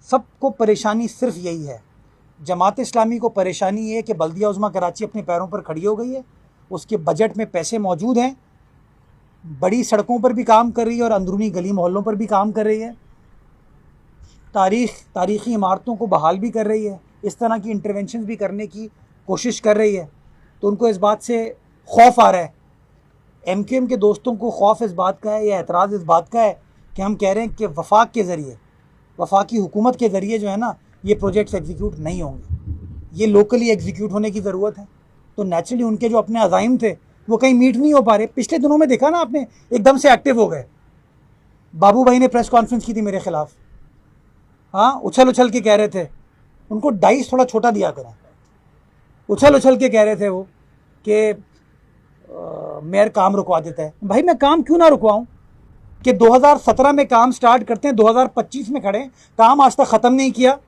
सबको परेशानी सिर्फ यही है, जमात इस्लामी को परेशानी ये है कि बल्दिया उज़्मा कराची अपने पैरों पर खड़ी हो गई है, उसके बजट में पैसे मौजूद हैं, बड़ी सड़कों पर भी काम कर रही है और अंदरूनी गली मोहल्लों पर भी काम कर रही है, तारीख़ी इमारतों को बहाल भी कर रही है, इस तरह की इंटरवेंशन भी करने की कोशिश कर रही है। तो उनको इस बात से खौफ आ रहा है, MQM के दोस्तों को खौफ इस बात का है या एतराज़ इस बात का है कि हम कह रहे हैं कि वफाक के ज़रिए, वफाकी हुकूमत के ज़रिए जो है ना, ये प्रोजेक्ट्स एग्जीक्यूट नहीं होंगे, ये लोकली एग्जीक्यूट होने की ज़रूरत है। तो नेचुरली उनके जो अपने अज़ाइम थे वो कहीं मीट नहीं हो पा रहे। पिछले दिनों में देखा ना आपने, एकदम से एक्टिव हो गए। बाबू भाई ने प्रेस कॉन्फ्रेंस की थी मेरे ख़िलाफ़, हाँ, उछल उछल के कह रहे थे, उनको डाइस थोड़ा छोटा दिया करें। उछल उछल के कह रहे थे वो कि मेयर काम रुकवा देता है। भाई मैं काम क्यों ना रुकवाऊँ कि 2017 में काम स्टार्ट करते हैं, 2025 में खड़े, काम आज तक ख़त्म नहीं किया,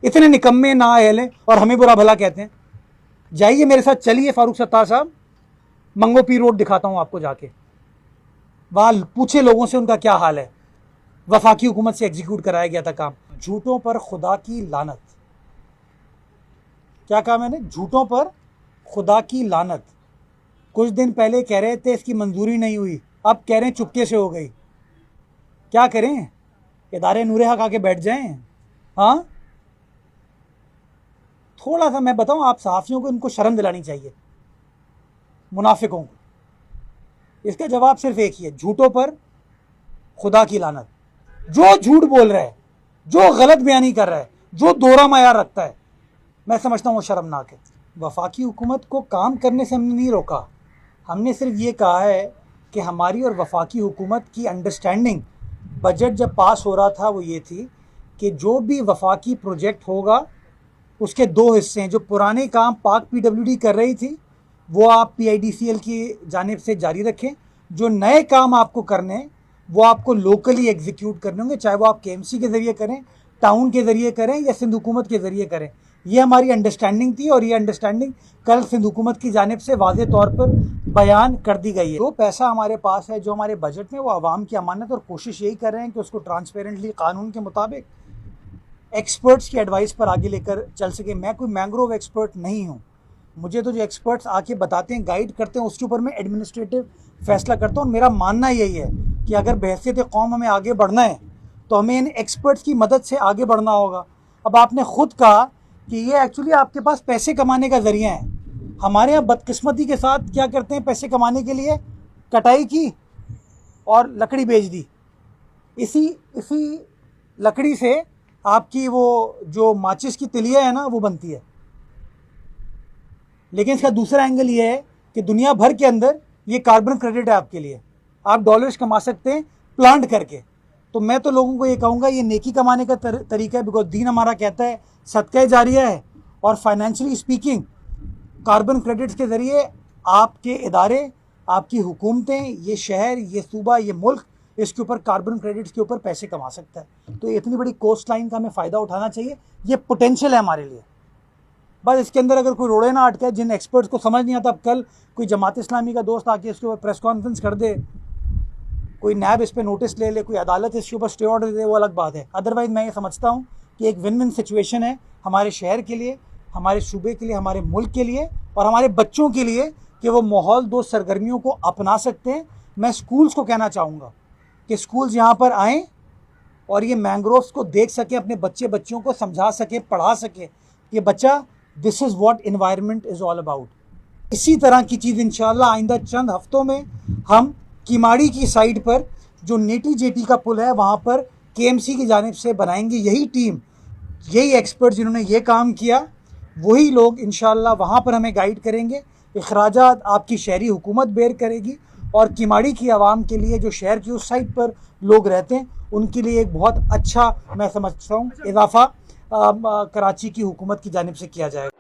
इतने निकम्मे ना अहल हैं और हमें बुरा भला कहते हैं। जाइए मेरे साथ, चलिए फारूक सत्तार साहब, मंगो पी रोड दिखाता हूँ आपको, जाके वहाँ पूछे लोगों से उनका क्या हाल है। वफाकी हुकूमत से एग्जीक्यूट कराया गया था काम। झूठों पर खुदा की लानत। क्या कहा मैंने? झूठों पर खुदा की लानत। कुछ दिन पहले कह रहे थे इसकी मंजूरी नहीं हुई, अब कह रहे हैं चुपके से हो गई। क्या करें, इदारे नूरे हक आके बैठ जाएं? हाँ, थोड़ा सा मैं बताऊं, आप सहाफ़ियों को इनको शर्म दिलानी चाहिए, मुनाफिकों को। इसका जवाब सिर्फ एक ही है, झूठों पर खुदा की लानत। जो झूठ बोल रहा है, जो गलत बयानी कर रहा है, जो दोहरा मयार रखता है, मैं समझता हूँ वो शर्मनाक है। वफाकी हुकूमत को काम करने से हमने नहीं रोका, हमने सिर्फ ये कहा है कि हमारी और वफाकी हुकूमत की अंडरस्टैंडिंग बजट जब पास हो रहा था वो ये थी कि जो भी वफाकी प्रोजेक्ट होगा उसके दो हिस्से हैं। जो पुराने काम पाक PWD कर रही थी वो आप PIDCL की जानिब से जारी रखें, जो नए काम आपको करने वो आपको लोकली एग्जीक्यूट करने होंगे, चाहे वो आप KMC के ज़रिए करें, टाउन के ज़रिए करें या सिंध हुकूमत के ज़रिए करें। ये हमारी अंडरस्टैंडिंग थी और ये अंडरस्टैंडिंग कल सिंध हुकूमत की जानिब से वाज़े तौर पर बयान कर दी गई है। जो पैसा हमारे पास है, जो हमारे बजट में, वो आवाम की अमानत, और कोशिश यही कर रहे हैं कि उसको ट्रांसपेरेंटली कानून के मुताबिक एक्सपर्ट्स की एडवाइस पर आगे लेकर चल सके। मैं कोई मैंग्रोव एक्सपर्ट नहीं हूँ, मुझे तो जो एक्सपर्ट्स आके बताते हैं, गाइड करते हैं, उसके ऊपर मैं एडमिनिस्ट्रेटिव फ़ैसला करता हूँ। मेरा मानना यही है कि अगर बहैसियत कौम हमें आगे बढ़ना है तो हमें इन एक्सपर्ट्स की मदद से आगे बढ़ना होगा। अब आपने ख़ुद कहा कि ये एक्चुअली आपके पास पैसे कमाने का ज़रिया है। हमारे यहाँ बदकिस्मती के साथ क्या करते हैं, पैसे कमाने के लिए कटाई की और लकड़ी बेच दी। इसी लकड़ी से आपकी वो जो माचिस की तिलिया है ना, वो बनती है। लेकिन इसका दूसरा एंगल ये है कि दुनिया भर के अंदर ये कार्बन क्रेडिट है आपके लिए, आप डॉलर्स कमा सकते हैं प्लांट करके। तो मैं तो लोगों को ये कहूँगा, ये नेकी कमाने का तरीका है, बिकॉज दीन हमारा कहता है सदका जारिया है। और फाइनेंशियली स्पीकिंग, कार्बन क्रेडिट्स के ज़रिए आपके इदारे, आपकी हुकूमतें, ये शहर, ये सूबा, ये मुल्क, इसके ऊपर कार्बन क्रेडिट्स के ऊपर पैसे कमा सकता है। तो इतनी बड़ी कोस्ट लाइन का हमें फ़ायदा उठाना चाहिए, ये पोटेंशियल है हमारे लिए। बस इसके अंदर अगर कोई रोड़े ना अटके, जिन एक्सपर्ट्स को समझ नहीं आता, अब कल कोई जमात इस्लामी का दोस्त आके इसके ऊपर प्रेस कॉन्फ्रेंस कर दे, कोई नैब इस पर नोटिस ले ले, कोई अदालत इसके ऊपर स्टे ऑर्डर दे, वो अलग बात है। अदरवाइज़ मैं ये समझता हूँ कि एक विन विन सिचुएशन है हमारे शहर के लिए, हमारे सूबे के लिए, हमारे मुल्क के लिए और हमारे बच्चों के लिए कि वो माहौल दोस्त सरगर्मियों को अपना सकते हैं। मैं स्कूल्स को कहना चाहूँगा कि स्कूल्स यहाँ पर आएँ और ये मैंग्रोव्स को देख सकें, अपने बच्चों को समझा सकें, पढ़ा सकें कि बच्चा, this is what environment is all about. इसी तरह की चीज़ इंशाल्लाह आइंदा चंद हफ्तों में हम किमाड़ी की साइड पर जो नेटी जेटी का पुल है वहाँ पर KMC की जानिब से बनाएंगे। यही टीम, यही एक्सपर्ट जिन्होंने ये काम किया, वही लोग इंशाल्लाह वहाँ पर हमें गाइड करेंगे। इखराजात आपकी शहरी हुकूमत बेयर करेगी और किमाड़ी की आवाम के लिए, जो शहर की उस साइड पर लोग रहते हैं, उनके लिए एक बहुत अच्छा, मैं समझता हूँ, इजाफा कराची की हुकूमत की जानिब से किया जाएगा।